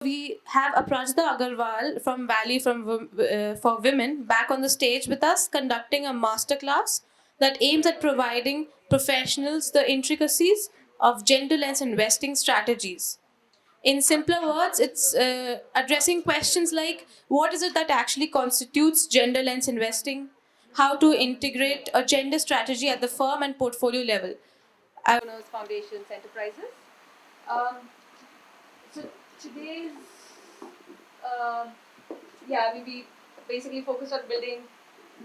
We have Aparajita Agrawal from for Women back on the stage with us, conducting a masterclass that aims at providing professionals the intricacies of gender-lens investing strategies. In simpler words, it's addressing questions like what is it that actually constitutes gender-lens investing, how to integrate a gender strategy at the firm and portfolio level. Owners, foundations, enterprises. Um, so today's uh, we basically focus on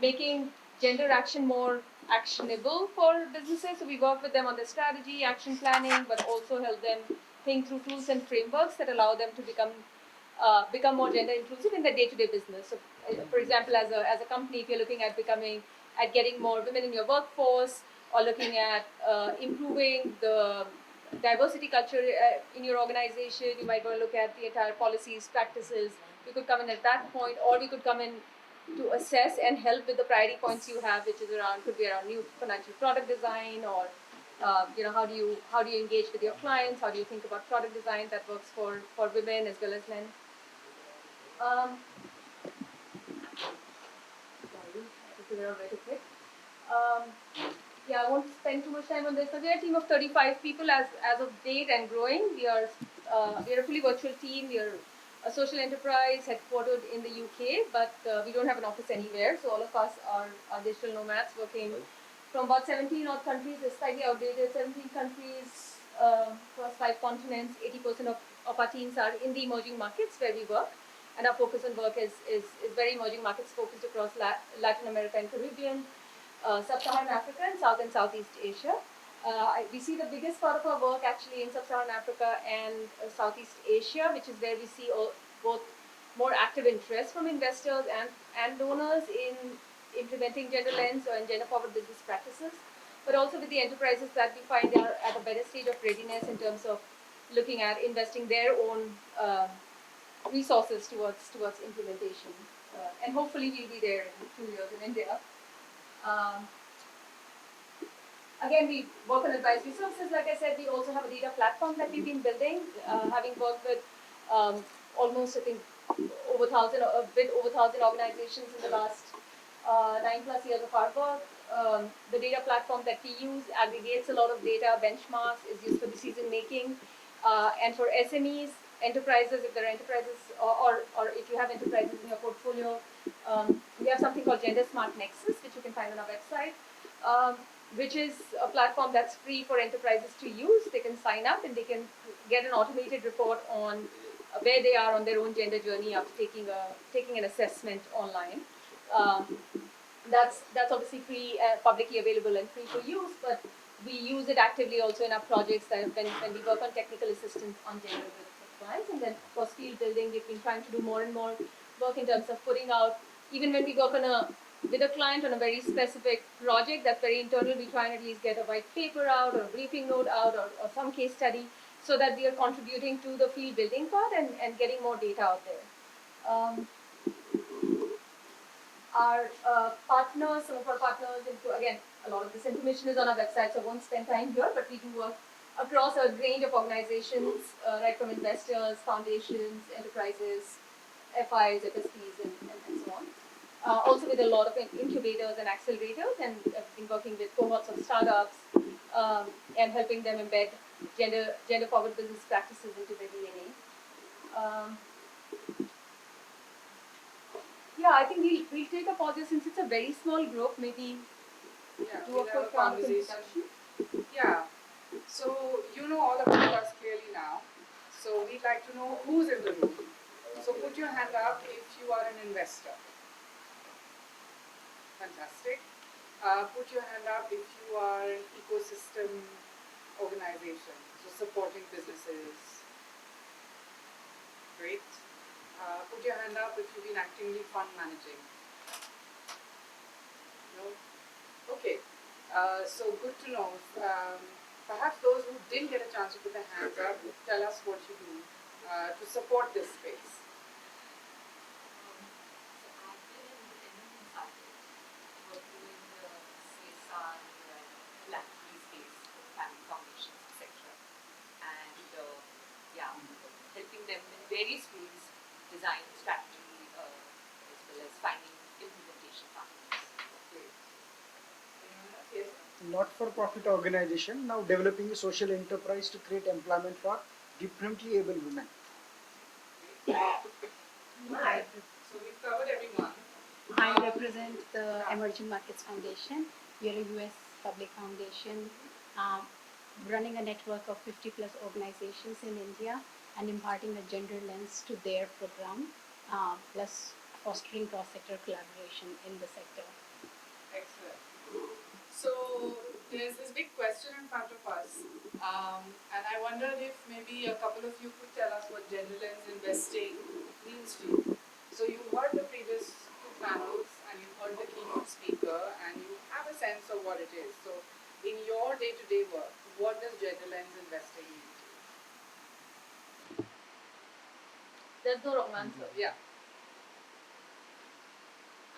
making gender action more actionable for businesses. So we work with them on the strategy, action planning, but also help them think through tools and frameworks that allow them to become more gender inclusive in their day-to-day business. So, for example, as a company, if you're looking at getting more women in your workforce, or looking at improving the diversity culture in your organization, you might want to look at the entire policies, practices. We could come in at that point, or we could come in to assess and help with the priority points you have, which is could be around new financial product design, or how do you engage with your clients? How do you think about product design that works for women as well as men? Sorry, I have to figure out where to click. I won't spend too much time on this. So we are a team of 35 people as of date and growing. We are a fully virtual team. We are a social enterprise headquartered in the UK, but we don't have an office anywhere. So all of us are digital nomads working from about 17 odd countries. It's slightly outdated. 17 countries across 5 continents. 80% of our teams are in the emerging markets where we work. And our focus on work is very emerging markets focused across Latin America and Caribbean, Sub-Saharan Africa, and South and Southeast Asia. We see the biggest part of our work actually in Sub-Saharan Africa and Southeast Asia, which is where we see both more active interest from investors and donors in implementing gender lens or in gender forward business practices, but also with the enterprises that we find are at a better stage of readiness in terms of looking at investing their own resources towards implementation. And hopefully we'll be there in 2 years in India. Again, we work on advisory services. Like I said, we also have a data platform that we've been building, having worked with almost, I think, over 1,000 organizations in the last 9+ years of our work. The data platform that we use aggregates a lot of data, benchmarks, is used for decision making, and for SMEs, enterprises, if there are enterprises, or if you have enterprises in your portfolio, we have something called Gender Smart Nexus, which you can find on our website, which is a platform that's free for enterprises to use. They can sign up and they can get an automated report on where they are on their own gender journey after taking an assessment online. That's obviously free, publicly available and free for use, but we use it actively also in our projects that when we work on technical assistance on gender with clients. And then, of course, field building, we've been trying to do more and more work in terms of putting out, even when we work with a client on a very specific project that's very internal, we try and at least get a white paper out or a briefing note out or some case study so that we are contributing to the field building part and getting more data out there. Our partners, some of our partners, again, a lot of this information is on our website, so I won't spend time here, but we do work across a range of organizations, right from investors, foundations, enterprises, FIs, FSPs, and so on. Also with a lot of incubators and accelerators, and I've been working with cohorts of startups and helping them embed gender forward business practices into their DNA. I think we'll take a pause since it's a very small group, maybe do a quick conversation. Yeah, so you know all about us clearly now. So we'd like to know who's in the room. So put your hand up if you are an investor. Fantastic. Put your hand up if you are an ecosystem organization, so supporting businesses. Great. Put your hand up if you've been actively fund managing. No? Okay. So good to know. Perhaps those who didn't get a chance to put their hands up, tell us what you do to support this space. Helping them in various is design strategy as well as finding implementation partners. Great. Anyone else? Yes. Not-for-profit organization now developing a social enterprise to create employment for differently able women. Right. So we've covered everyone. I represent the Emerging Markets Foundation. We are a US public foundation running a network of 50 plus organizations in India and imparting a gender lens to their program, plus fostering cross-sector collaboration in the sector. Excellent. So there's this big question in front of us, and I wondered if maybe a couple of you could tell us what gender lens investing means to you. So you heard the previous two panels, and you heard the keynote speaker, and you have a sense of what it is. So in your day-to-day work, what does gender lens investing mean to you? There's no wrong answer. Yeah.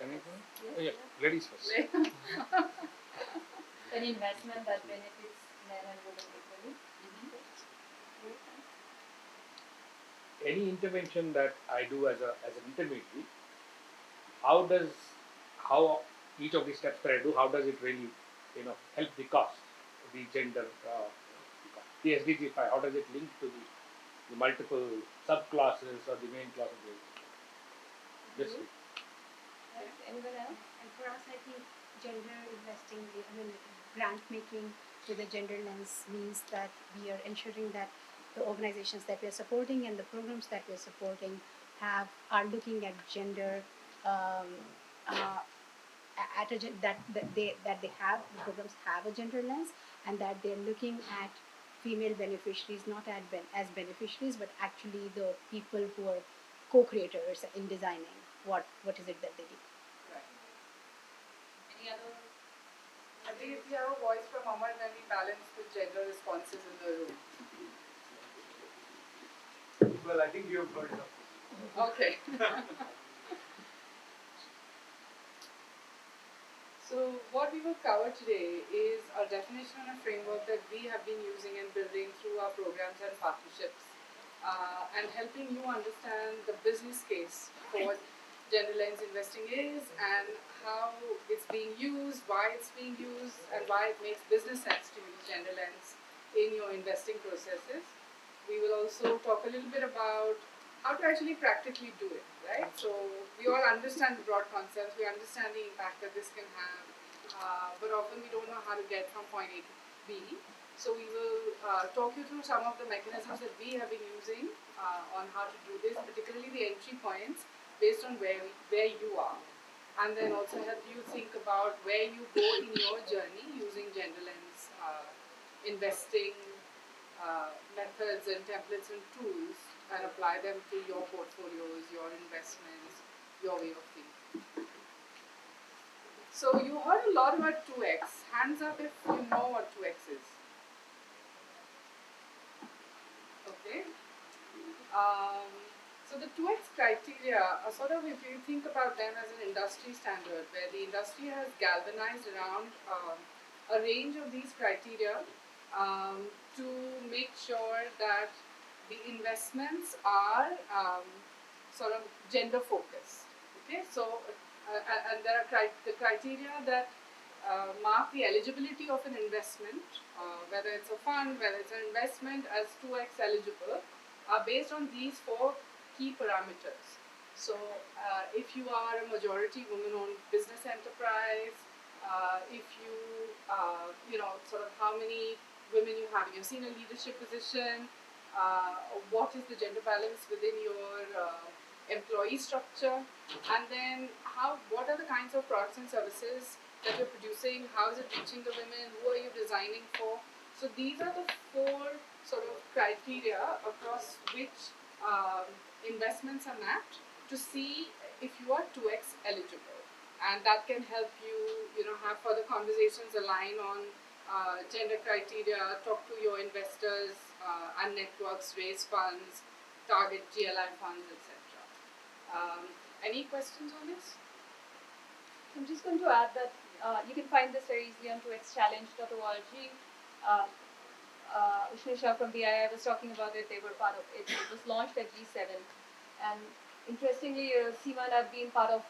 Can I go? Oh, yeah, ladies first. An investment that benefits men and women equally. Any intervention that I do as an intermediary, how each of these steps that I do, how does it really, help the cost, the gender, the SDG 5, how does it link to the multiple subclasses or the main class of the this? Anyone else? And for us, I think gender investing, grant making with a gender lens means that we are ensuring that the organizations that we are supporting and the programs that we are supporting are looking at gender that they have the programs have a gender lens, and that they're looking at female beneficiaries not as beneficiaries, but actually the people who are co-creators in designing what is it that they do. Right. Any other? I think if you have a voice from Amar, then we balance the gender responses in the room. Well, I think you have heard enough. Okay. So what we will cover today is a definition and a framework that we have been using and building through our programs and partnerships, and helping you understand the business case for what gender lens investing is and how it's being used, why it's being used, and why it makes business sense to use gender lens in your investing processes. We will also talk a little bit about how to actually practically do it, right? So we all understand the broad concepts, we understand the impact that this can have, but often we don't know how to get from point A to B. So we will talk you through some of the mechanisms that we have been using on how to do this, particularly the entry points based on where you are, and then also help you think about where you go in your journey using gender lens investing methods and templates and tools, and apply them to your portfolios, your investments, your way of thinking. So you heard a lot about 2x. Hands up if you know what 2x is. Okay. So the 2x criteria are sort of, if you think about them as an industry standard, where the industry has galvanized around a range of these criteria to make sure that the investments are sort of gender focused. Okay, so and there are the criteria that mark the eligibility of an investment, whether it's a fund, whether it's an investment as 2x eligible, are based on these 4 key parameters. So if you are a majority woman-owned business enterprise, if you sort of how many women you have in your senior leadership position, what is the gender balance within your employee structure, and then what are the kinds of products and services that you're producing, how is it reaching the women, who are you designing for. So these are the 4 sort of criteria across which investments are mapped to see if you are 2x eligible, and that can help you have further conversations, align on gender criteria, talk to your investors and networks, raise funds, target GLI funds, etc. Any questions on this? I'm just going to add that you can find this very easily on 2xchallenge.org. Ushnisha from BII was talking about it. They were part of it. It was launched at G7. And interestingly, Seema and I've been part of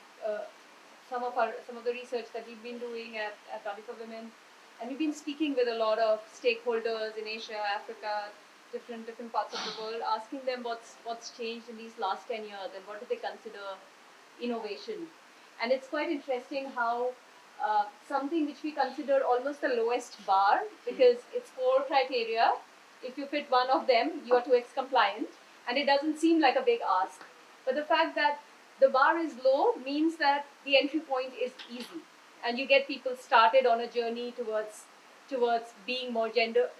some of the research that we've been doing at Rally for Women, and we've been speaking with a lot of stakeholders in Asia, Africa, different parts of the world, asking them what's changed in these last 10 years and what do they consider innovation. And it's quite interesting how something which we consider almost the lowest bar, because it's 4 criteria. If you fit one of them, you are 2x compliant, and it doesn't seem like a big ask. But the fact that the bar is low means that the entry point is easy, and you get people started on a journey towards being more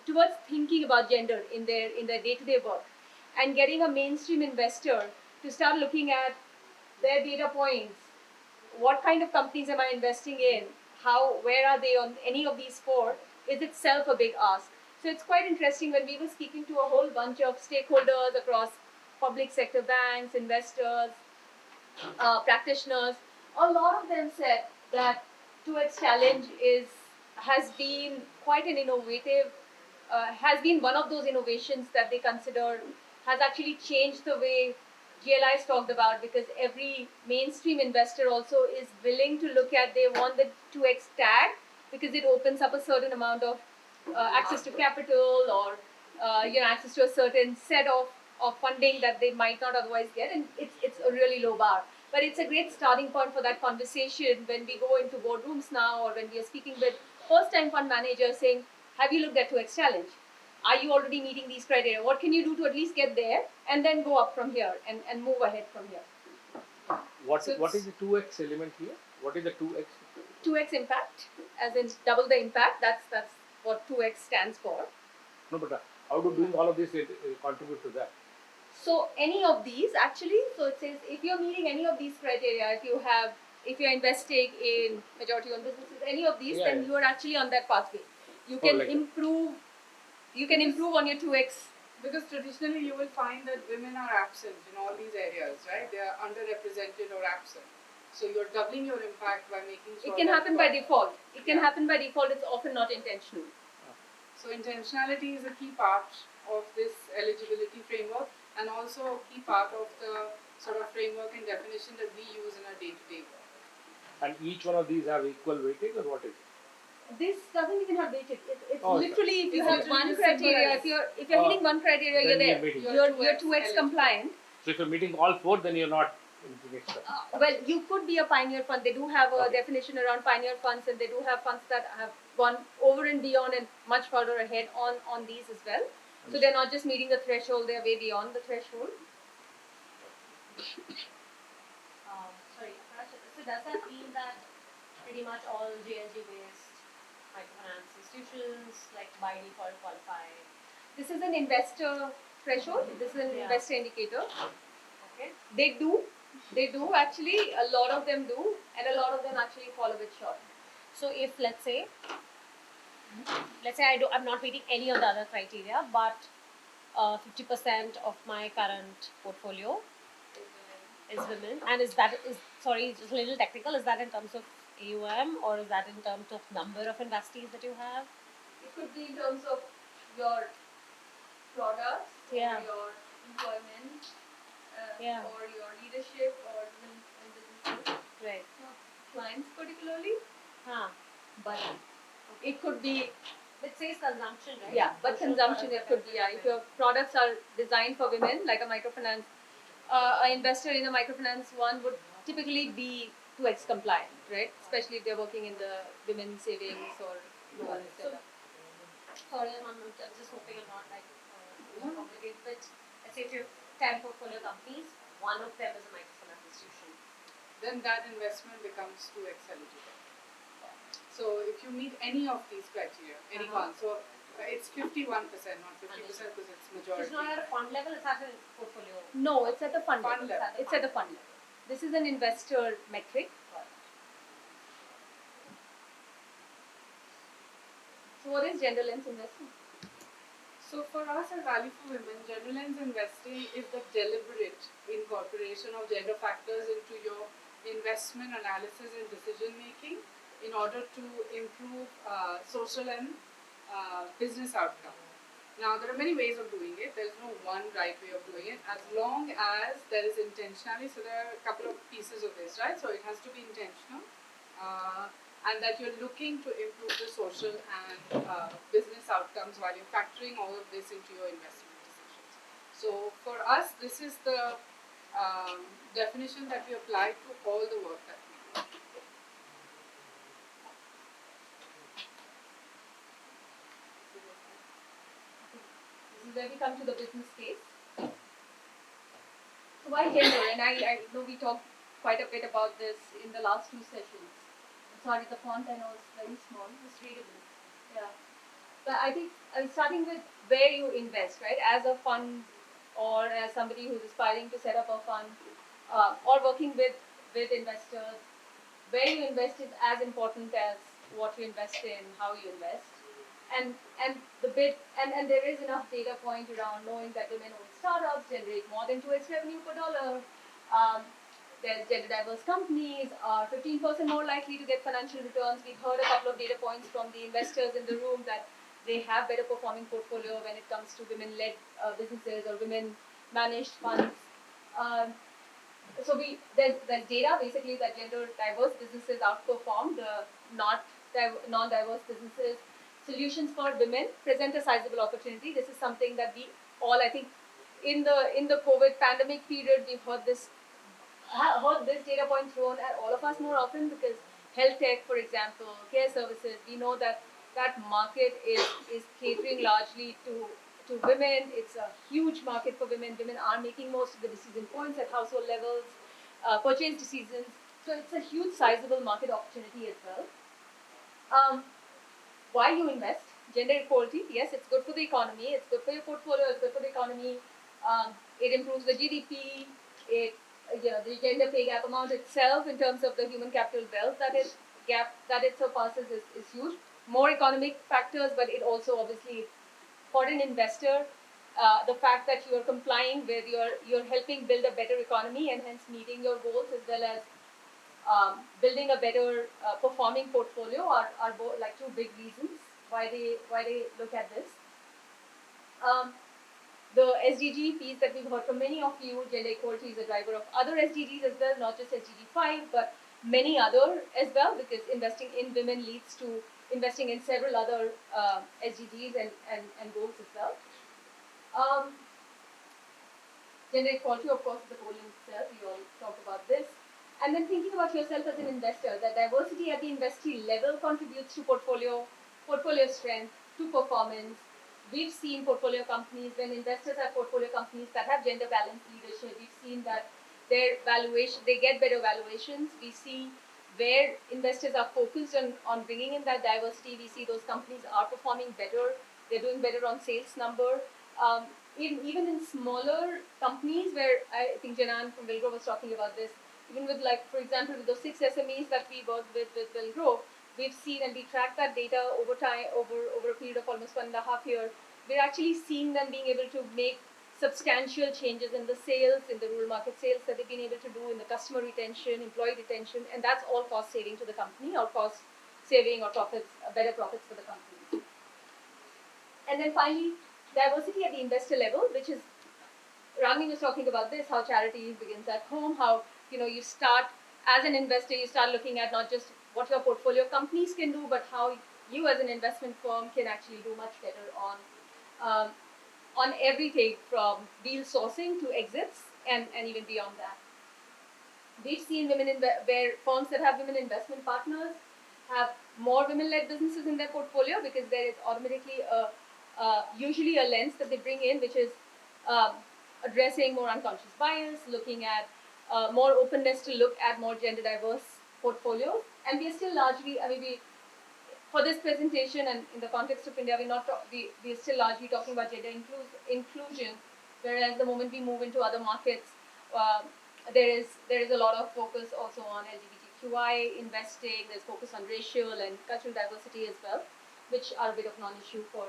towards thinking about gender in their day-to-day work, and getting a mainstream investor to start looking at their data points. What kind of companies am I investing in? Where are they on any of these 4? Is itself a big ask. So it's quite interesting when we were speaking to a whole bunch of stakeholders across public sector banks, investors, practitioners. A lot of them said that 2x challenge has been quite an innovative, has been one of those innovations that they consider has actually changed the way GLI is talked about, because every mainstream investor also is willing to look at, they want the 2x tag because it opens up a certain amount of access to capital, or access to a certain set of funding that they might not otherwise get, and it's a really low bar. But it's a great starting point for that conversation when we go into boardrooms now, or when we are speaking with first-time fund managers saying, have you looked at 2x challenge? Are you already meeting these criteria? What can you do to at least get there, and then go up from here and move ahead from here? What is the 2x element here? What is the 2x? 2x impact, as in double the impact. That's what 2x stands for. No, but how do doing all of this contribute to that? So any of these actually, so it says if you're meeting any of these criteria, if you're investing in majority-owned businesses, any of these, then you are actually on that pathway. You can improve. You can improve on your 2x. Because traditionally you will find that women are absent in all these areas, right? They are underrepresented or absent. So you're doubling your impact by making sure it can happen by default. It can happen by default. It's often not intentional. So intentionality is a key part of this eligibility framework, and also a key part of the sort of framework and definition that we use in our day-to-day work. And each one of these have equal weightage, or what is it? This doesn't even have weightage. It's Okay. literally, if you It's have one literally criteria, if you're hitting one criteria, then you're there. you're meeting. You're 2x compliant. So if you're meeting all 4, then you're not in the next step. Well, you could be a pioneer fund. They do have a Okay. definition around pioneer funds, and they do have funds that have gone over and beyond and much further ahead on these as well. So they're not just meeting the threshold; they're way beyond the threshold. Sorry, so does that mean that pretty much all JLG-based microfinance institutions, like by default, qualify? This is an investor threshold. This is an investor indicator. Okay. They do actually. A lot of them do, and a lot of them actually fall a bit short. So if let's say I'm not meeting any of the other criteria, but 50% of my current portfolio is women, and sorry, just a little technical. Is that in terms of AUM, or is that in terms of number of investees that you have? It could be in terms of your products, or your employment, or your leadership, or even in businesses. Right. Not clients particularly, but Okay. it could be. It says consumption, right? Yeah, but Social consumption products it could be. that Yeah, if your products are designed for women, like a microfinance, an investor in a microfinance one would typically be 2x compliant, right? Especially if they're working in the women's savings or loans. Sorry, I'm just hoping I'm not like complicated, but let's say if you have 10 portfolio companies, one of them is a microfinance institution. Then that investment becomes 2x eligible. So if you meet any of these criteria, any one, so it's 51%, not 50% because it's majority. It's not at a fund level, it's at a portfolio. No, it's at the fund Fund level. level. It's at the fund level. This is an investor metric. So what is Generalist investing? So for us at Value for Women, Generalist investing is the deliberate incorporation of gender factors into your investment analysis and decision making in order to improve social and business outcome. Now, there are many ways of doing it. There's no one right way of doing it, as long as there is intentionality. So there are a couple of pieces of this, right? So it has to be intentional, and that you're looking to improve the social and business outcomes while you're factoring all of this into your investment decisions. So for us, this is the definition that we apply to all the work that we do. This is where we come to the business case. So why gender? And I know we talked quite a bit about this in the last two sessions. Sorry, the font I know is very small. It's readable. Yeah. But I think starting with where you invest, right? As a fund or as somebody who's aspiring to set up a fund or working with investors, where you invest is as important as what you invest in, how you invest. And there is enough data point around knowing that women-owned startups generate more than 2x revenue per dollar. There's gender diverse companies are 15% more likely to get financial returns. We've heard a couple of data points from the investors in the room that they have better performing portfolio when it comes to women-led businesses or women-managed funds. So there's data basically that gender diverse businesses outperform the non-diverse businesses. Solutions for women present a sizable opportunity. This is something that we all, I think, in the COVID pandemic period, we've heard this data point thrown at all of us more often, because health tech, for example, care services, we know that market is catering largely to women. It's a huge market for women. Women are making most of the decision points at household levels, purchase decisions. So it's a huge, sizable market opportunity as well. Why you invest? Gender equality, yes, it's good for the economy. It's good for your portfolio. It's good for the economy. It improves the GDP. The gender pay gap amount itself, in terms of the human capital wealth that it surpasses, is huge. More economic factors, but it also obviously, for an investor, the fact that you are complying with, you're helping build a better economy and hence meeting your goals, as well as building a better performing portfolio are both like two big reasons why they look at this. The SDG piece that we've heard from many of you, gender equality is a driver of other SDGs as well, not just SDG 5, but many other as well, because investing in women leads to investing in several other SDGs and goals as well. Gender equality, of course, is the goal in itself. We all talked about this. And then thinking about yourself as an investor, that diversity at the investee level contributes to portfolio strength, to performance. We've seen portfolio companies, when investors have portfolio companies that have gender balanced leadership, we've seen that their valuation, they get better valuations. We see where investors are focused on bringing in that diversity, we see those companies are performing better. They're doing better on sales number. Even in smaller companies, where I think Janan from Wilgrow was talking about this, even with, like, for example, with those 6 SMEs that we worked with Wilgrow, we've seen, and we track that data over time, over a period of almost 1.5 years, we're actually seeing them being able to make substantial changes in the sales, in the rural market sales that they've been able to do, in the customer retention, employee retention, and that's all cost saving to the company, or cost saving or profits, better profits for the company. And then finally, diversity at the investor level, which is, Ragni was talking about this, how charity begins at home, how you start as an investor, you start looking at not just what your portfolio companies can do, but how you as an investment firm can actually do much better on everything from deal sourcing to exits and even beyond that. We've seen where firms that have women investment partners have more women-led businesses in their portfolio, because there is automatically usually a lens that they bring in, which is addressing more unconscious bias, looking at more openness to look at more gender diverse portfolios. And we are still largely, for this presentation and in the context of India, we are still largely talking about gender inclusion, whereas the moment we move into other markets, there is a lot of focus also on LGBTQI investing. There's focus on racial and cultural diversity as well, which are a bit of non-issue for,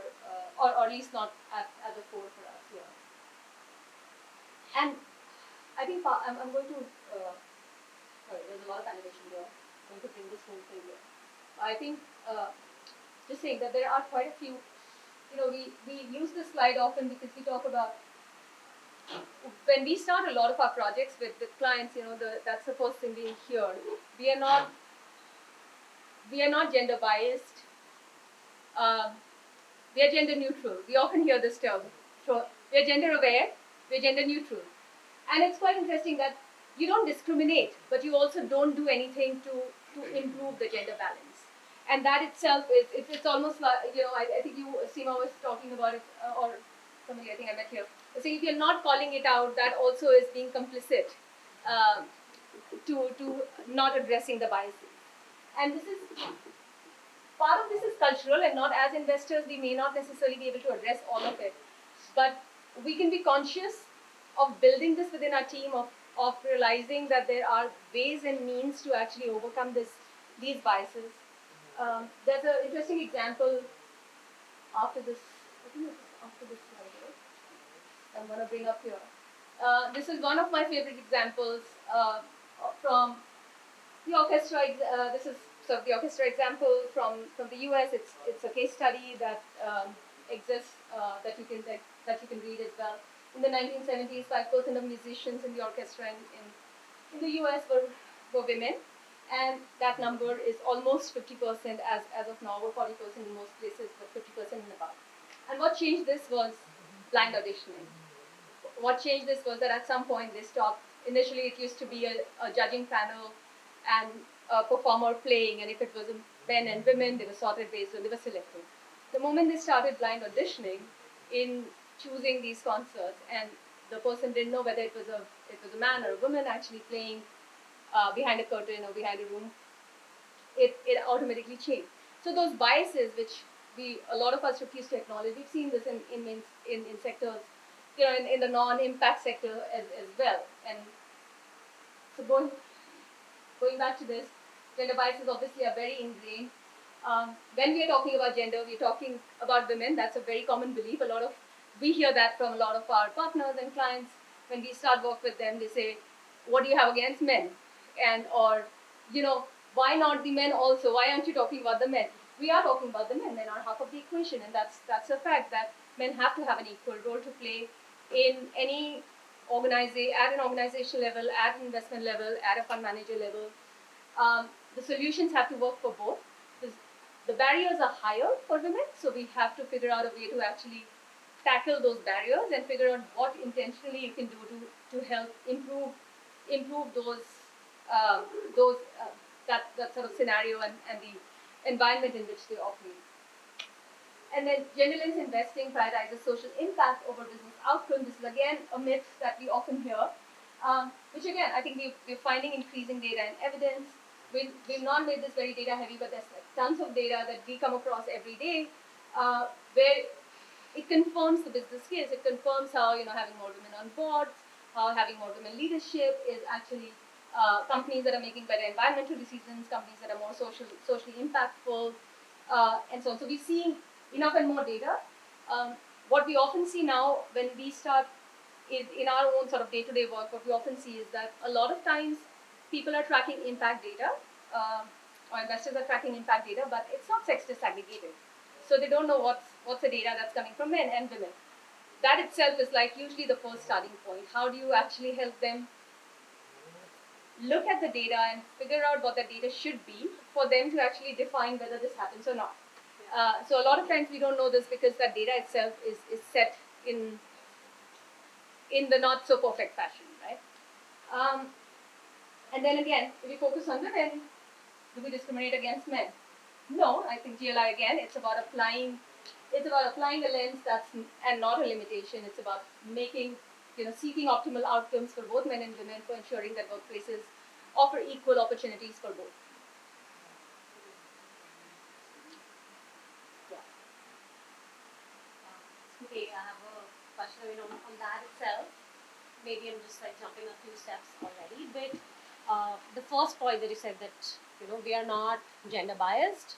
or at least not at the core for us here. And I think I'm going to, sorry, there's a lot of animation there. I'm going to bring this whole thing here. I think, just saying that there are quite a few we use this slide often because we talk about when we start a lot of our projects with clients, that's the first thing we hear. We are not gender biased. Um, we are gender neutral. We often hear this term. So we are gender aware. We are gender neutral, and it's quite interesting that you don't discriminate, but you also don't do anything to improve the gender balance. And that itself it's almost like I think you Seema was talking about it or somebody I think I met here. So if you're not calling it out, that also is being complicit to not addressing the biases. And this is part of this is cultural, and not as investors we may not necessarily be able to address all of it, but we can be conscious of building this within our team of realizing that there are ways and means to actually overcome these biases. There's an interesting example after this. I think it's after this slide, right? I'm going to bring up here. This is one of my favorite examples from the orchestra. This is the orchestra example from the US. It's a case study that exists that you can read as well. In the 1970s, 5% of musicians in the orchestra in the US were women, and that number is almost 50% as of now, or 40% in most places, but 50% and above. And what changed this was blind auditioning. What changed this was that at some point they stopped. Initially, it used to be a judging panel and a performer playing, and if it was men and women, they were sorted based on, they were selected. The moment they started blind auditioning in choosing these concerts, and the person didn't know whether it was a man or a woman actually playing behind a curtain or behind a room, it automatically changed. So those biases, which a lot of us refuse to acknowledge, we've seen this in sectors, in the non-impact sector as well. And so going back to this, gender biases obviously are very ingrained. When we are talking about gender, we're talking about women. That's a very common belief. We hear that from a lot of our partners and clients. When we start work with them, they say, "What do you have against men?" Or why not the men also? Why aren't you talking about the men? We are talking about the men. Men are half of the equation, and that's a fact that men have to have an equal role to play in any at an organization level, at an investment level, at a fund manager level. The solutions have to work for both. The barriers are higher for women, so we have to figure out a way to actually tackle those barriers and figure out what intentionally you can do to help improve that sort of scenario and the environment in which they operate. And then generalist investing prioritizes social impact over business outcome. This is again a myth that we often hear, which again I think we're finding increasing data and evidence. We've not made this very data heavy, but there's tons of data that we come across every day where it confirms the business case. It confirms how having more women on boards, how having more women leadership is actually companies that are making better environmental decisions, companies that are more socially impactful, and so on. So we're seeing enough and more data. What we often see now when we start in our own sort of day-to-day work, what we often see is that a lot of times people are tracking impact data, or investors are tracking impact data, but it's not sex disaggregated. So they don't know what's the data that's coming from men and women. That itself is like usually the first starting point. How do you actually help them look at the data and figure out what the data should be for them to actually define whether this happens or not? So a lot of times we don't know this because that data itself is set in the not so perfect fashion, right? And then again, if we focus on women, do we discriminate against men? No, I think GLI again, it's about applying a lens and not a limitation. It's about seeking optimal outcomes for both men and women, for ensuring that workplaces offer equal opportunities for both. Okay, I have a question on that itself. Maybe I'm just like jumping a few steps already, but the first point that you said that we are not gender biased,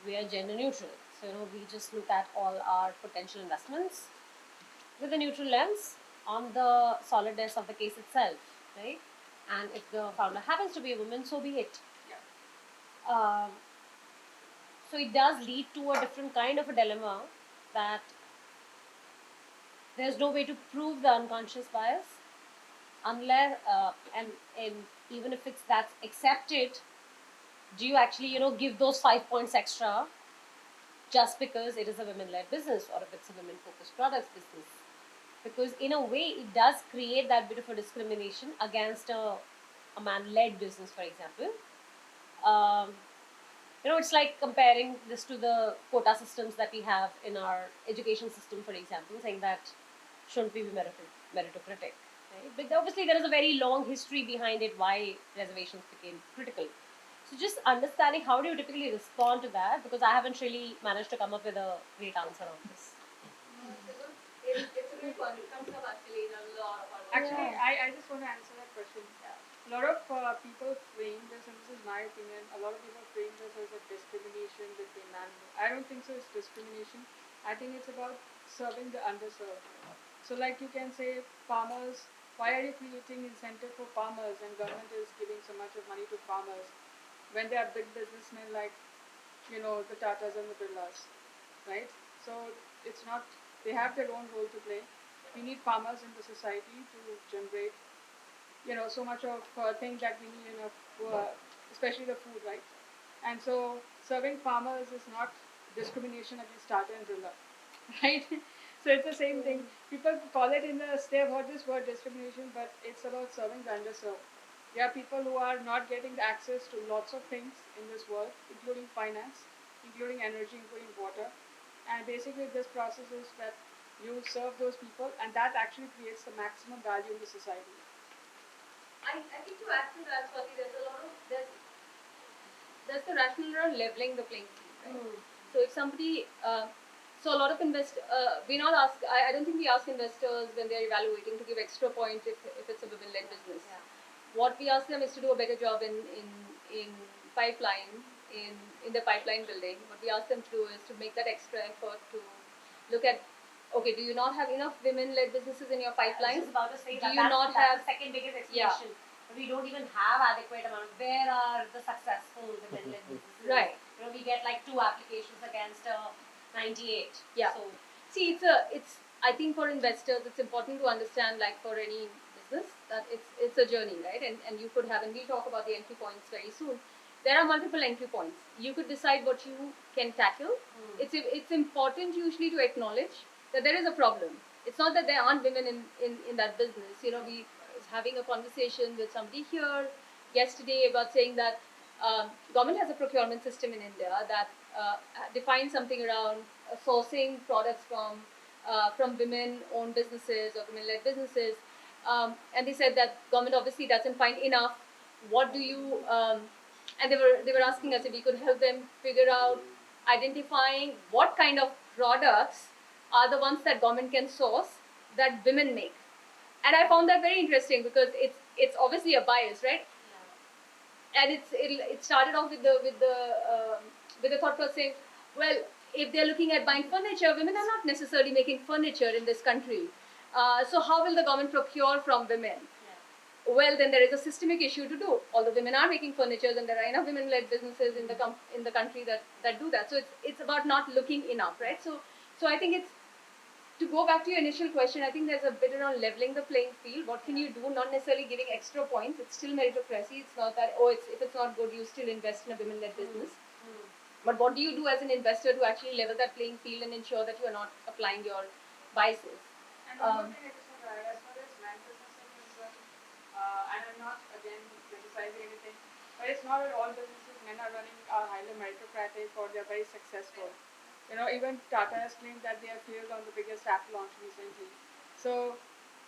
we are gender neutral. So we just look at all our potential investments with a neutral lens on the solidness of the case itself, right? And if the founder happens to be a woman, so be it. Yeah. So it does lead to a different kind of a dilemma that there's no way to prove the unconscious bias unless and even if that's accepted, do you actually give those 5 points extra just because it is a women-led business or if it's a women-focused products business? Because in a way it does create that bit of a discrimination against a man-led business, for example. It's like comparing this to the quota systems that we have in our education system, for example, saying that shouldn't we be meritocratic, right? But obviously there is a very long history behind it why reservations became critical. So just understanding how do you typically respond to that, because I haven't really managed to come up with a great answer on this. It's a good one. It comes up actually in a lot of our work. Actually, I just want to answer that question. A lot of people frame this, and this is my opinion, a lot of people frame this as a discrimination between man and woman. I don't think so, it's discrimination. I think it's about serving the underserved. So like you can say, farmers, why are you creating incentive for farmers and government is giving so much of money to farmers when they are big businessmen like, the Tatas and the Birlas, right? So it's not, they have their own role to play. We need farmers in the society to generate so much of things that we need especially the food, right? And so serving farmers is not discrimination against Tata and Birla, right? So it's the same thing. People call it they have heard this word discrimination, but it's about serving the underserved. There are people who are not getting access to lots of things in this world, including finance, including energy, including water. And basically this process is that you serve those people, and that actually creates the maximum value in the society. I think to add to that, Swati, there's the rationale around leveling the playing field, right? So if somebody, so a lot of we not ask. I don't think we ask investors when they're evaluating to give extra points if it's a women-led business. Yeah. What we ask them is to do a better job in pipeline, in the pipeline building. What we ask them to do is to make that extra effort to look at, okay, do you not have enough women-led businesses in your pipeline? I was just about to say do you not have the second biggest explanation? Yeah. We don't even have adequate amount. Where are the successful women-led businesses? Right. We get like 2 applications against 98. Yeah. So see, I think for investors, it's important to understand, like for any business, that it's a journey, right? And you could have, and we'll talk about the entry points very soon. There are multiple entry points. You could decide what you can tackle. It's important usually to acknowledge that there is a problem. It's not that there aren't women in that business. We was having a conversation with somebody here yesterday about saying that government has a procurement system in India that defines something around sourcing products from women-owned businesses or women-led businesses. And they said that government obviously doesn't find enough. What do you... and they were asking us if we could help them figure out identifying what kind of products are the ones that government can source that women make. And I found that very interesting because it's obviously a bias, right? Yeah. And it started off with the thought process saying, well, if they're looking at buying furniture, women are not necessarily making furniture in this country. So how will the government procure from women? Well, then there is a systemic issue to do. Although women are making furniture, and there are enough women-led businesses in the country that do that. So it's about not looking enough, right? So I think it's, to go back to your initial question, I think there's a bit around leveling the playing field. What can you do? Not necessarily giving extra points. It's still meritocracy. It's not that, if it's not good, you still invest in a women-led business. But what do you do as an investor to actually level that playing field and ensure that you are not applying your biases? And one more thing I just want to add, as far as man business is concerned, and I'm not again criticizing anything, but it's not at all businesses men are running are highly meritocratic or they're very successful. Even Tata has claimed that they have failed on the biggest app launch recently. So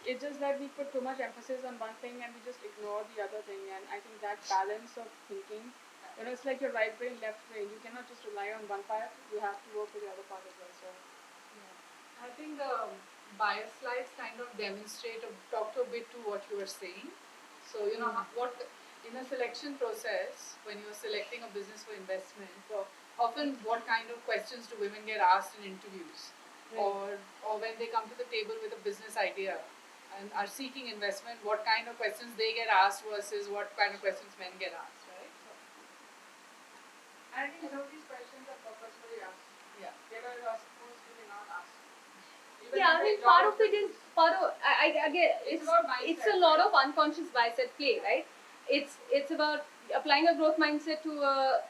it's just that we put too much emphasis on one thing and we just ignore the other thing. And I think that balance of thinking, it's like your right brain, left brain. You cannot just rely on one part. You have to work with the other part as well. So I think the bias slides kind of demonstrate or talk to a bit to what you were saying. So, what in a selection process, when you're selecting a business for investment, often what kind of questions do women get asked in interviews? Right. Or when they come to the table with a business idea and are seeking investment, what kind of questions they get asked versus what kind of questions men get asked, right? So, I think some of these questions are purposefully asked. Yeah. They were supposed to be not asked. Yeah, I mean, part of it is I get It's it's about mindset, it's a lot of unconscious bias at play, right? It's about applying a growth mindset to a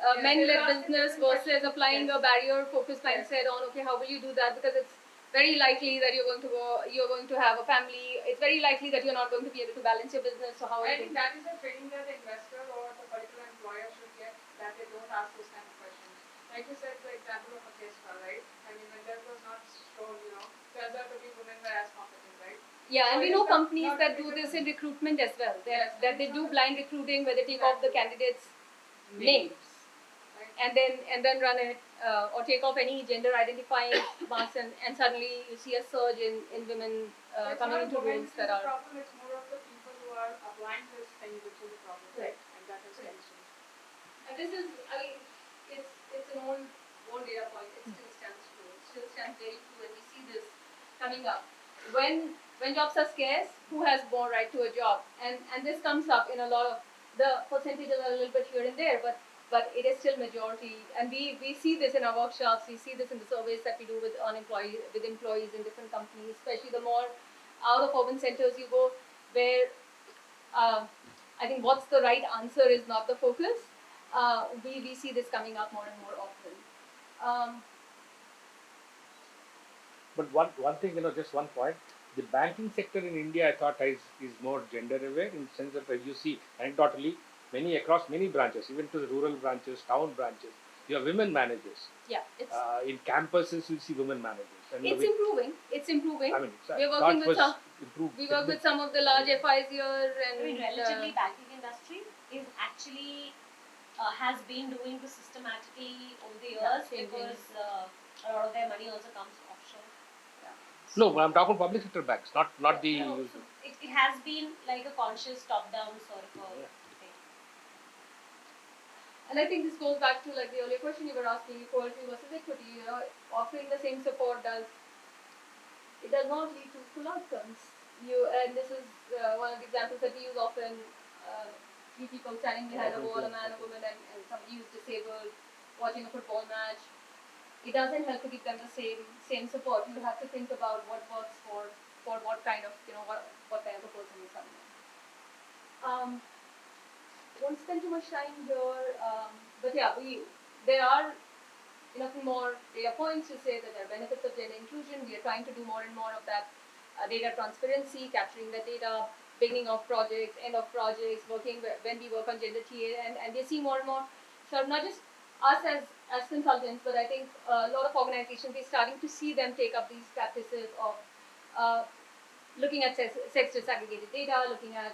Yes, men-led they're asking business different versus questions. applying Yes. a barrier-focused Yes. mindset on okay, how will you do that? Because it's very likely that you're going to have a family. It's very likely that you're not going to be able to balance your business. So how are I you think going that is a training that the investor or the particular employer should get, that they don't ask those kind of questions. Like you said, the example of a case file, right? I mean, when that was not shown, turns out to be women were as competent, right? Yeah, and So we it know is not- companies not that do because this of- in recruitment as well. Yes, That they it's do not a- blind recruiting where they take off the candidates' names Right? and then run it or take off any gender identifying marks and suddenly you see a surge in women It's coming not into women roles is that the are problem, it's more of the people who are applying this thing which is the problem. Right. And that is the issue. and this is I mean it's an old data point. It still stands true. It still stands very true and we see this coming up. When jobs are scarce, who has more right to a job? And this comes up in a lot of the percentages are a little bit here and there, but it is still majority. And we see this in our workshops, we see this in the surveys that we do with employees in different companies, especially the more out of urban centers you go, where I think what's the right answer is not the focus. We see this coming up more and more often. But one thing, just one point. The banking sector in India, I thought, is more gender aware in the sense that you see anecdotally across many branches, even to the rural branches, town branches, you have women managers. Yeah, it's In campuses, you see women managers. And it's improving. It's improving. I mean, We're working with some. improved. We work with some of the large FIs here, and I mean, relatively, banking industry is actually has been doing this systematically over the years changing. because a lot of their money also comes offshore. No, I'm talking public sector banks, not the. No, so it has been like a conscious top-down sort of a thing. And I think this goes back to like the earlier question you were asking, equality versus equity. Offering the same support does not lead to full outcomes. And this is one of the examples that we use often. Three people standing behind a wall, a man, a woman, and somebody who's disabled, watching a football match. It doesn't help to give them the same support. You have to think about what works for what kind of what kind of a person is coming. Won't spend too much time here, but yeah, there are enough more data points to say that there are benefits of gender inclusion. We are trying to do more and more of that data transparency, capturing the data, beginning of projects, end of projects, working when we work on gender TA, and we see more and more. So not just us as consultants, but I think a lot of organizations, we're starting to see them take up these practices of looking at sex disaggregated data, looking at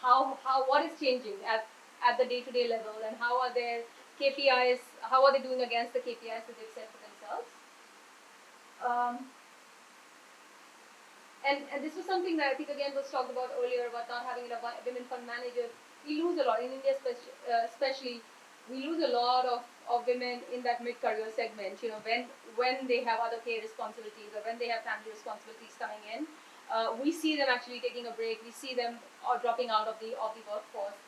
how what is changing at the day-to-day level, and how are their KPIs, how are they doing against the KPIs that they've set for themselves. And this was something that I think again was talked about earlier about not having a women fund manager. We lose a lot in India, especially. We lose a lot of women in that mid-career segment. When they have other care responsibilities or when they have family responsibilities coming in, we see them actually taking a break. We see them dropping out of the workforce,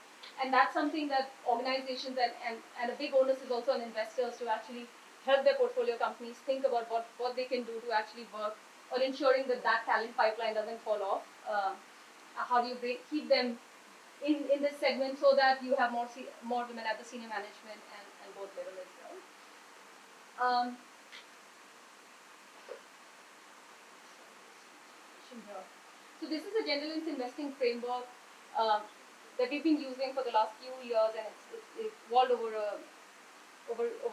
and that's something that organizations and a big onus is also on investors to actually help their portfolio companies think about what they can do to actually work on ensuring that talent pipeline doesn't fall off. How do you keep them in this segment so that you have more women at the senior management and board level as well. So this is a Generalist investing framework that we've been using for the last few years, and it's evolved over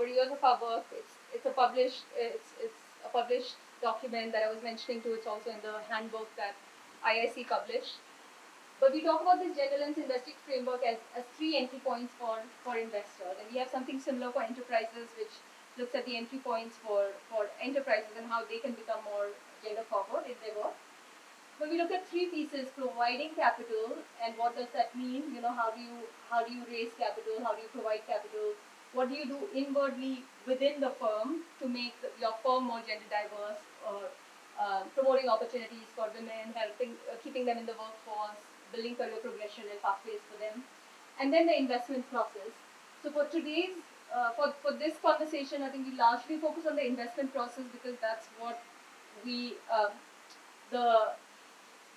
years of our work. It's a published document that I was mentioning to. It's also in the handbook that IIC published. But we talk about this Generalist investing framework as 3 entry points for investors, and we have something similar for enterprises, which looks at the entry points for enterprises and how they can become more gender forward in their work. But we look at 3 pieces: providing capital, and what does that mean? How do you raise capital? How do you provide capital? What do you do inwardly within the firm to make your firm more gender diverse, or promoting opportunities for women, keeping them in the workforce, building career progression and pathways for them, and then the investment process. So for today's for this conversation, I think we largely focus on the investment process because that's what the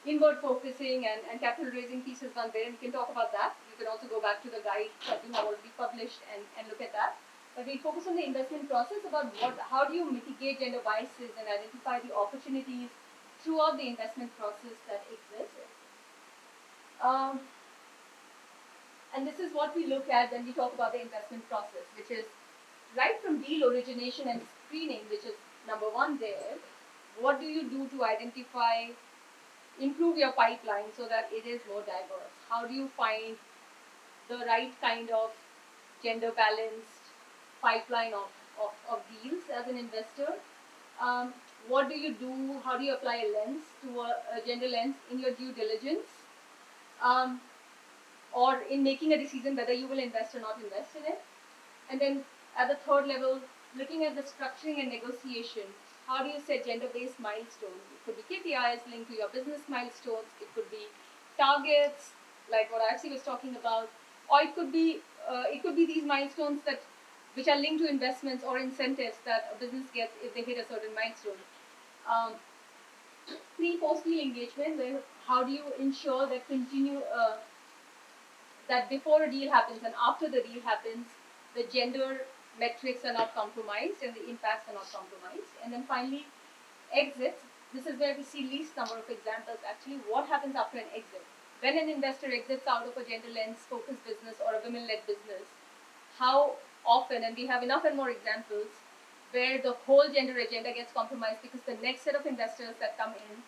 inward focusing and capital raising piece is done there, and we can talk about that. You can also go back to the guide that you have already published and look at that. But we focus on the investment process about how do you mitigate gender biases and identify the opportunities throughout the investment process that exists. And this is what we look at when we talk about the investment process, which is right from deal origination and screening, which is number one there. What do you do to identify, improve your pipeline so that it is more diverse? How do you find the right kind of gender balanced pipeline of deals as an investor? What do you do? How do you apply a lens to a gender lens in your due diligence? Or in making a decision whether you will invest or not invest in it? And then at the third level, looking at the structuring and negotiation, how do you set gender-based milestones? It could be KPIs linked to your business milestones. It could be targets, like what Arsi was talking about, or it could be these milestones which are linked to investments or incentives that a business gets if they hit a certain milestone. Pre-post deal engagement, where how do you ensure that that before a deal happens and after the deal happens, the gender metrics are not compromised and the impacts are not compromised. And then finally, exits. This is where we see least number of examples. Actually, what happens after an exit? When an investor exits out of a gender lens focused business or a women-led business, how often, and we have enough and more examples, where the whole gender agenda gets compromised because the next set of investors that come in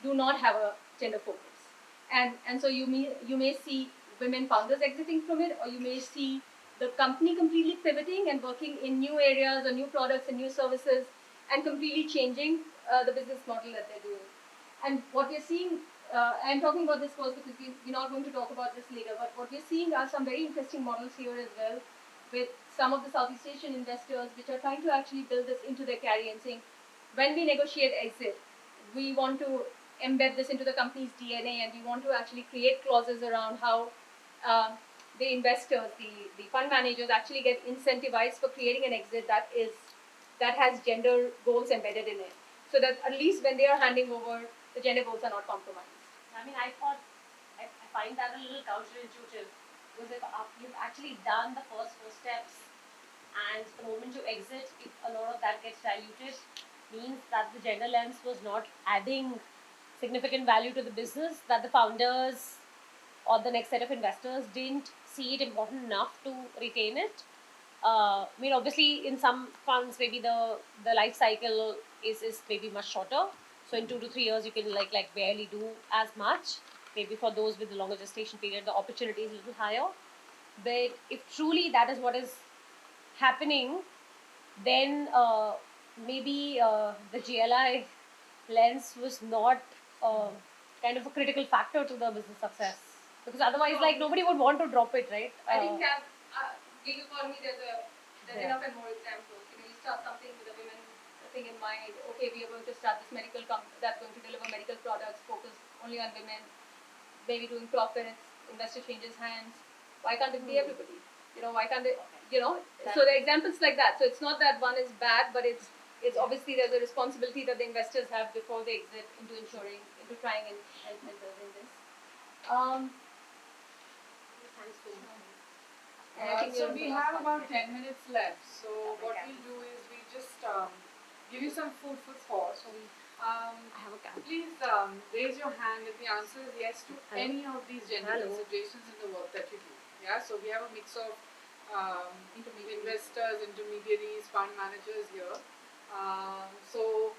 do not have a gender focus. And so you may see women founders exiting from it, or you may see the company completely pivoting and working in new areas or new products and new services and completely changing the business model that they're doing. And what we're seeing, I'm talking about this first because we're not going to talk about this later, but what we're seeing are some very interesting models here as well with some of the Southeast Asian investors which are trying to actually build this into their carry and saying, when we negotiate exit, we want to embed this into the company's DNA and we want to actually create clauses around how the investors, the fund managers actually get incentivized for creating an exit that has gender goals embedded in it. So that at least when they are handing over, the gender goals are not compromised. I mean, I find that a little counterintuitive because if you've actually done the first 4 steps and the moment you exit, if a lot of that gets diluted, means that the gender lens was not adding significant value to the business, that the founders or the next set of investors didn't see it important enough to retain it. I mean, obviously, in some funds, maybe the life cycle is maybe much shorter. So in 2 to 3 years, you can like barely do as much. Maybe for those with the longer gestation period, the opportunity is a little higher. But if truly that is what is happening, then maybe the GLI lens was not kind of a critical factor to the business success. Because otherwise, like, nobody would want to drop it, right? I think gig economy, there's enough and more examples. You start something with a women thing in mind. Okay, we are going to start this medical company that's going to deliver medical products focused only on women, maybe doing profits, investor changes hands. Why can't it be everybody? Why can't it, so the examples like that. So it's not that one is bad, but it's obviously there's a responsibility that the investors have before they exit into trying and building this. So we have about 10 minutes left. So what we'll do is we just give you some food for thought. Please raise your hand if the answer is yes to any of these gender considerations in the work that you do. Yeah. So we have a mix of investors, intermediaries, fund managers here. So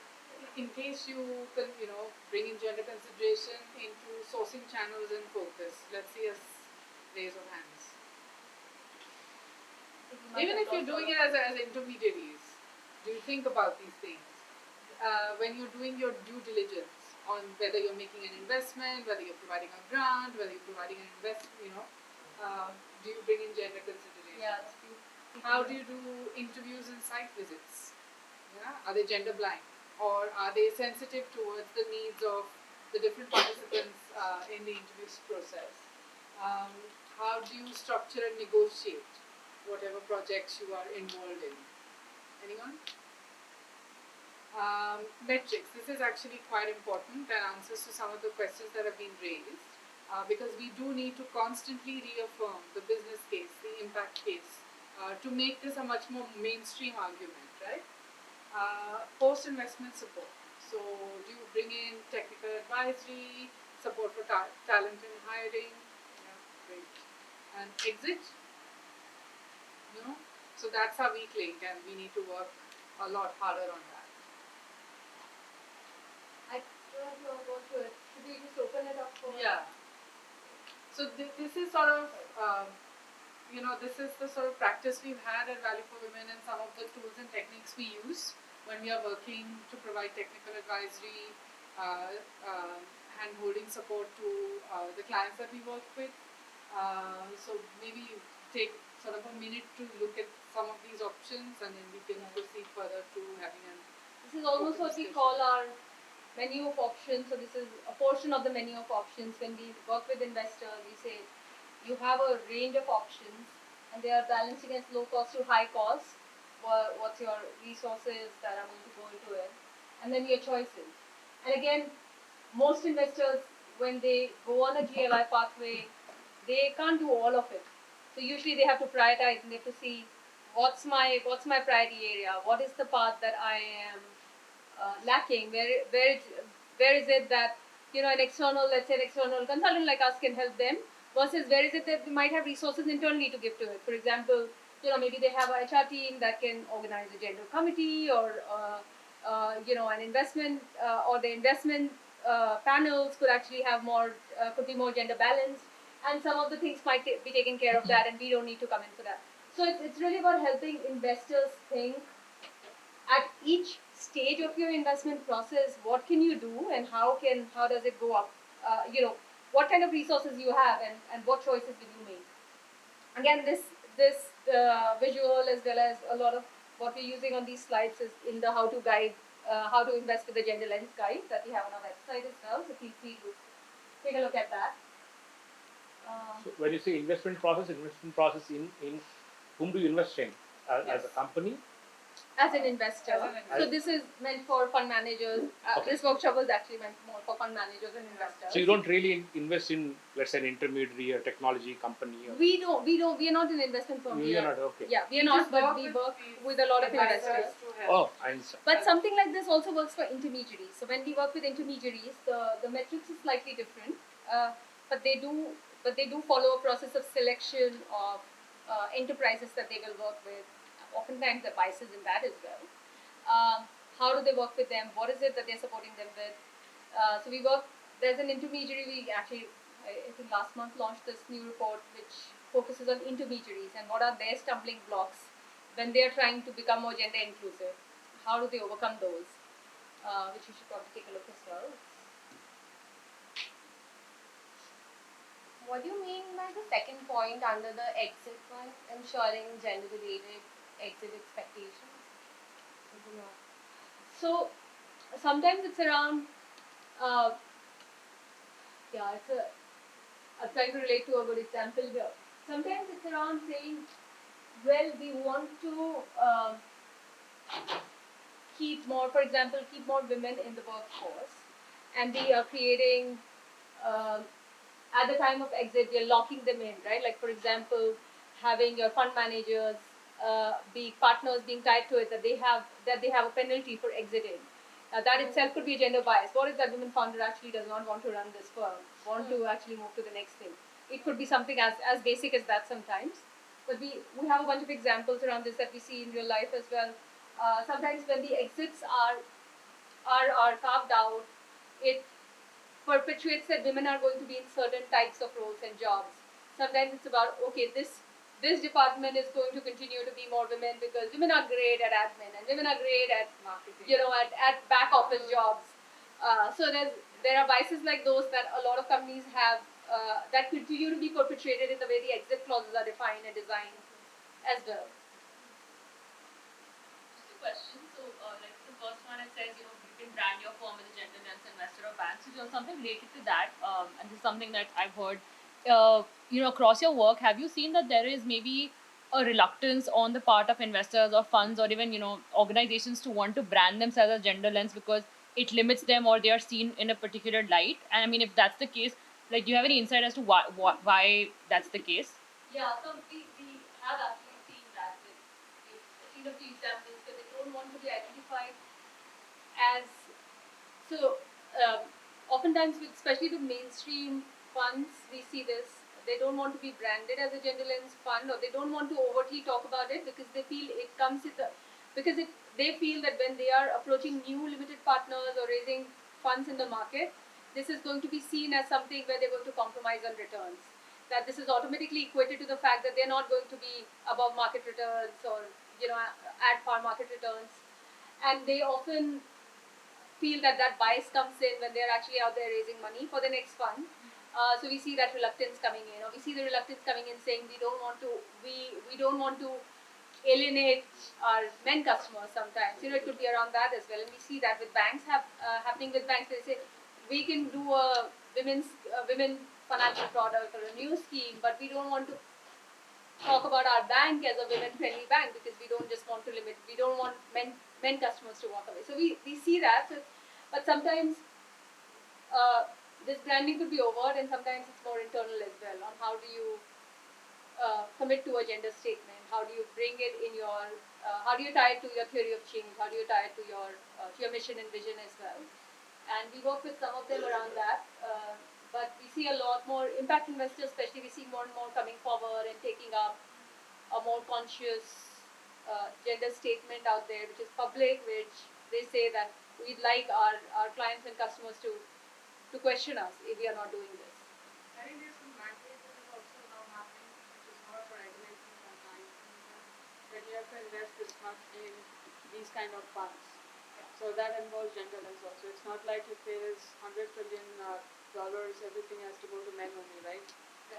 in case you bring in gender consideration into sourcing channels and focus, let's see us raise our hands. Even if you're doing it as intermediaries, do you think about these things? When you're doing your due diligence on whether you're making an investment, whether you're providing a grant, whether you're providing an investment, do you bring in gender consideration? Yeah. How do you do interviews and site visits? Yeah? Are they gender blind? Or are they sensitive towards the needs of the different participants in the interview process? How do you structure and negotiate whatever projects you are involved in? Anyone? Metrics. This is actually quite important and answers to some of the questions that have been raised because we do need to constantly reaffirm the business case, the impact case, to make this a much more mainstream argument, right? Post-investment support. So you bring in technical advisory, support for talent and hiring, yeah, great. And exit, so that's our weak link and we need to work a lot harder on that. I don't know what to it. Should we just open it up for? Yeah. So this is sort of, this is the sort of practice we've had at Value for Women and some of the tools and techniques we use when we are working to provide technical advisory, hand-holding support to the clients that we work with. So maybe you take sort of a minute to look at some of these options and then we can proceed further to having an. This is almost what we call our menu of options. So this is a portion of the menu of options. When we work with investors, we say you have a range of options and they are balanced against low cost to high cost. What's your resources that are going to go into it, and then your choices. And again, most investors, when they go on a GLI pathway, they can't do all of it. So usually they have to prioritize and they have to see what's my priority area, what is the path that I am lacking, where is it that an external, let's say an external consultant like us can help them, versus where is it that they might have resources internally to give to it. For example, maybe they have a HR team that can organize a gender committee or an investment or the investment panels could actually have more could be more gender balanced, and some of the things might be taken care of that, and we don't need to come in for that. So it's really about helping investors think at each stage of your investment process, what can you do and how does it go up? What kind of resources you have and what choices will you make? Again, this visual as well as a lot of what we're using on these slides is in the how to guide, how to invest with the gender lens guide that we have on our website as well. So feel free to take a look at that. So when you say investment process in whom do you invest in? As a company? As an investor. So this is meant for fund managers. Okay. This workshop is actually meant more for fund managers and investors. So you don't really invest in, let's say, an intermediary or technology company? Or We are not an investment firm. We are not, okay. Yeah, we are not, but we work with a lot of investors. Oh, I understand. But something like this also works for intermediaries. So when we work with intermediaries, the metrics is slightly different, but they do follow a process of selection of enterprises that they will work with. Oftentimes there are biases in that as well. How do they work with them? What is it that they're supporting them with? So we work. There's an intermediary. We actually, I think last month launched this new report which focuses on intermediaries and what are their stumbling blocks when they are trying to become more gender inclusive. How do they overcome those? Which you should probably take a look as well. What do you mean by the second point under the exit one, ensuring gender-related exit expectations? So sometimes it's around, I'm trying to relate to a good example here. Sometimes it's around saying, well, we want to keep more women in the workforce, and we are creating, at the time of exit, we are locking them in, right? Like for example, having your fund managers partners being tied to it, that they have a penalty for exiting. That itself could be a gender bias. What if that woman founder actually does not want to run this firm, want to actually move to the next thing? It could be something as basic as that sometimes. But we have a bunch of examples around this that we see in real life as well. Sometimes when the exits are carved out, it perpetuates that women are going to be in certain types of roles and jobs. Sometimes it's about, okay, this department is going to continue to be more women because women are great at admin and women are great at marketing, at back office jobs. So there are biases like those that a lot of companies have that continue to be perpetuated in the way the exit clauses are defined and designed as well. Just a question. So, like the first one, it says, you can brand your firm as a gender lens investor or bank. So, something related to that, and this is something that I've heard, across your work, have you seen that there is maybe a reluctance on the part of investors or funds or even organizations to want to brand themselves as gender lens because it limits them or they are seen in a particular light? And I mean, if that's the case, like, do you have any insight as to why that's the case? Yeah, so we have actually seen that. We've seen a few examples where they don't want to be identified as so. Oftentimes, especially with mainstream funds, we see this. They don't want to be branded as a gender lens fund, or they don't want to overtly talk about it because they feel it comes with they feel that when they are approaching new limited partners or raising funds in the market, this is going to be seen as something where they're going to compromise on returns. That this is automatically equated to the fact that they're not going to be above market returns or at par market returns, and they often feel that bias comes in when they're actually out there raising money for the next fund. So we see that reluctance coming in, or we see the reluctance coming in saying we don't want to alienate our men customers sometimes. It could be around that as well, and we see that with banks happening with banks. They say we can do a women financial product or a new scheme, but we don't want to talk about our bank as a women-friendly bank because we don't just want to limit. We don't want men customers to walk away. So we see that. So, but sometimes this branding could be overt, and sometimes it's more internal as well. On how do you commit to a gender statement? How do you bring it in your? How do you tie it to your theory of change? How do you tie it to your mission and vision as well? And we work with some of them around that. But we see a lot more impact investors, especially we see more and more coming forward and taking up a more conscious gender statement out there, which is public, which they say that we'd like our clients and customers to question us if we are not doing this. I think there's some mandate that is also now happening, which is more of a regulation sometimes, that you have to invest this much in these kind of funds. So that involves gender lens also. It's not like if there is $100 trillion, everything has to go to men only, right?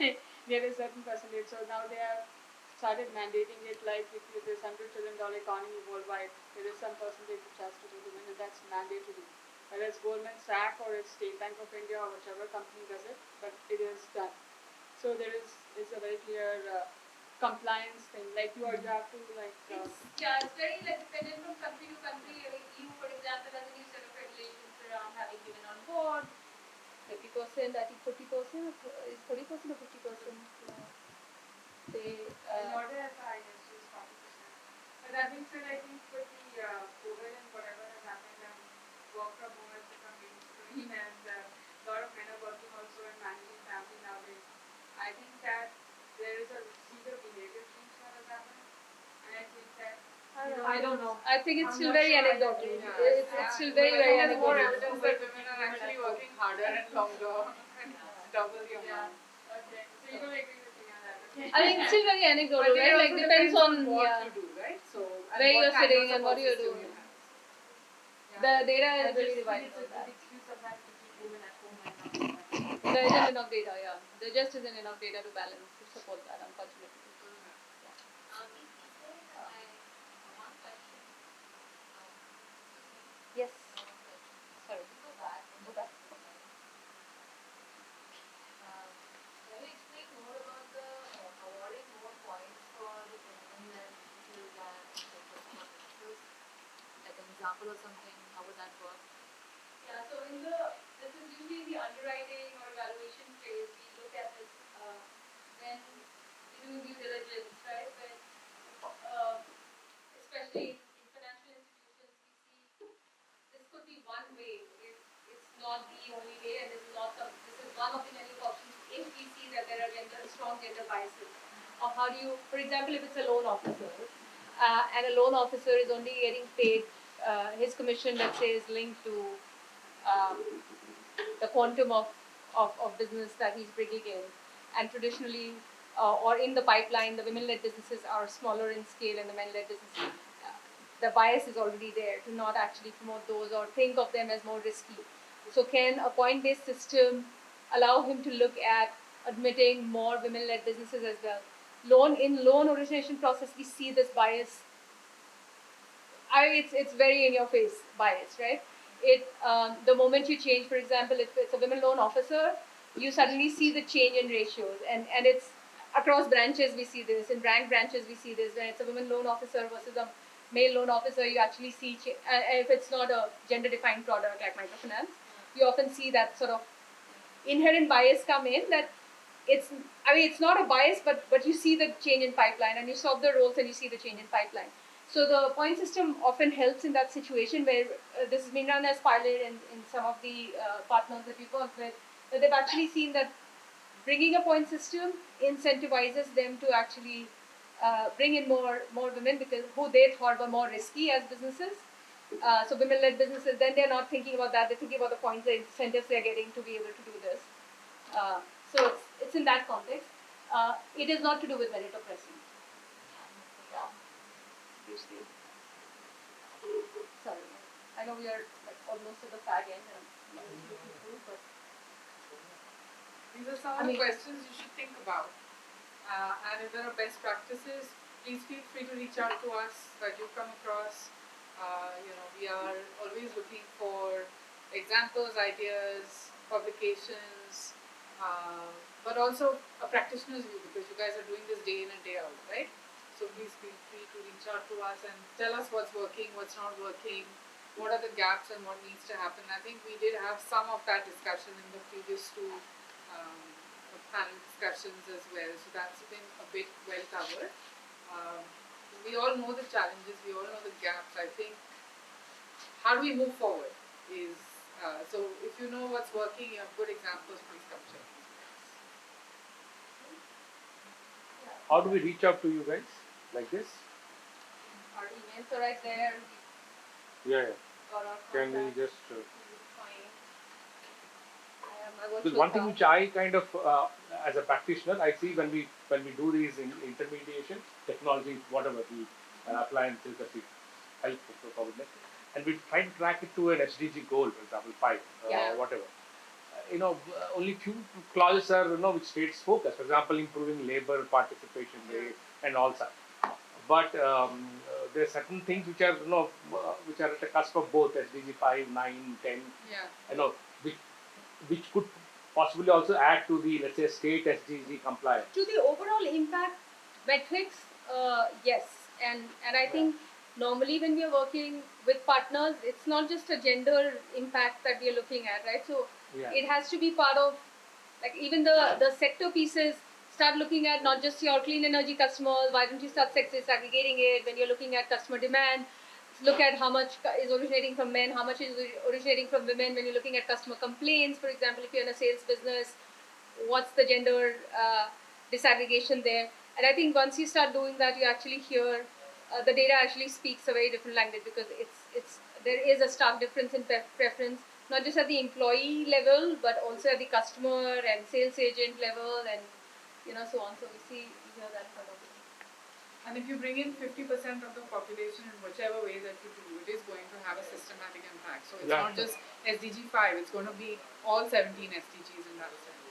Yeah. There is a certain percentage. So now they have started mandating it like if there's $100 trillion economy worldwide, there is some percentage which has to go to men, and that's mandatory. Whether it's Goldman Sachs or it's State Bank of India or whichever company does it, but it is done. So there is a very clear compliance thing. Like you have to like. It's very dependent from country to country. Like EU, for example, has a new set of regulations around having women on board. 50%, I think 40% is 30% or 50%. They. Not as high as just 40%. But that being said, I think with the COVID and whatever has happened, and work from home has become mainstream, and a lot of men are working also in managing family nowadays. I think that there is a severe behavior change that has happened, and I think that. I don't know. I think it's still very anecdotal. It's still very There's more anecdotal. evidence that women are actually working harder and longer and double the amount. Okay, so you don't agree with me on that? Okay. I think it's still very anecdotal, But right? Like depends on what you do, right? So where you're kind sitting of and what support you're system doing. you have. The data is And really just divided it's on that. a big excuse sometimes to keep women at home and not. There isn't enough data, yeah. There just isn't enough data to balance to support that, unfortunately. Yes. Sorry. Go back. Can you explain more about the awarding more points for the women and businesses and like an example or something? How would that work? Yeah, so this is usually in the underwriting or evaluation phase. We look at this when we do due diligence, right? When, especially in financial institutions, we see this could be one way. It's not the only way, and this is one of the many options. If we see that there are strong gender biases, or how do you, for example, if it's a loan officer, and a loan officer is only getting paid his commission, let's say, is linked to the quantum of business that he's bringing in, and traditionally or in the pipeline, the women-led businesses are smaller in scale, and the men-led businesses, the bias is already there to not actually promote those or think of them as more risky. So can a point-based system allow him to look at admitting more women-led businesses as well? Loan origination process, we see this bias. It's very in your face bias, right? The moment you change, for example, if it's a women loan officer, you suddenly see the change in ratios, and it's across branches we see this, in rank branches we see this. When it's a women loan officer versus a male loan officer, you actually see, if it's not a gender-defined product like microfinance, you often see that sort of inherent bias come in, that it's not a bias, but you see the change in pipeline, and you solve the roles and you see the change in pipeline. So the point system often helps in that situation, where this has been run as pilot in some of the partners that we've worked with, that they've actually seen that bringing a point system incentivizes them to actually bring in more women, because who they thought were more risky as businesses. So women-led businesses, then they're not thinking about that, they're thinking about the points, the incentives they're getting to be able to do this. So it's in that context. It is not to do with meritocracy. Usually. Sorry, I know we are like almost at the fag end and looking through, but these are some of the questions you should think about. And if there are best practices, please feel free to reach out to us that you come across. We are always looking for examples, ideas, publications, but also a practitioner's view, because you guys are doing this day in and day out, right? So please feel free to reach out to us and tell us what's working, what's not working, what are the gaps and what needs to happen. I think we did have some of that discussion in the previous two panel discussions as well, so that's been a bit well covered. We all know the challenges, we all know the gaps. I think how do we move forward is, so if you know what's working, you have good examples, please come share. How do we reach out to you guys like this? our emails are right there. Yeah. Got our Can we contact. just? Fine. I work Because with one thing which I kind of, as a practitioner, I see when we do these intermediation technology, whatever the appliances that we help for net, and we try to track it to an SDG goal, for example, 5, whatever. Only few clauses are which states focus. For example, improving labor participation rate and all such. But there are certain things which are which are at the cusp of both SDG 5, 9, 10. Yeah. Which could possibly also add to the, let's say, state SDG compliance. To the overall impact metrics, yes, and I think normally when we are working with partners, it's not just a gender impact that we are looking at, right? So it has to be part of, like, even the sector pieces. Start looking at not just your clean energy customers. Why don't you start segregating it? When you're looking at customer demand, look at how much is originating from men, how much is originating from women. When you're looking at customer complaints, for example, if you're in a sales business, what's the gender disaggregation there? And I think once you start doing that, you actually hear the data actually speaks a very different language, because there is a stark difference in preference, not just at the employee level, but also at the customer and sales agent level, and so on. So we hear that from us. And if you bring in 50% of the population in whichever way that you do, it is going to have a systematic impact. So it's not just SDG 5, it's going to be all 17 SDGs in that sense.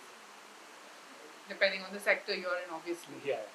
Depending on the sector you're in, obviously. Yeah.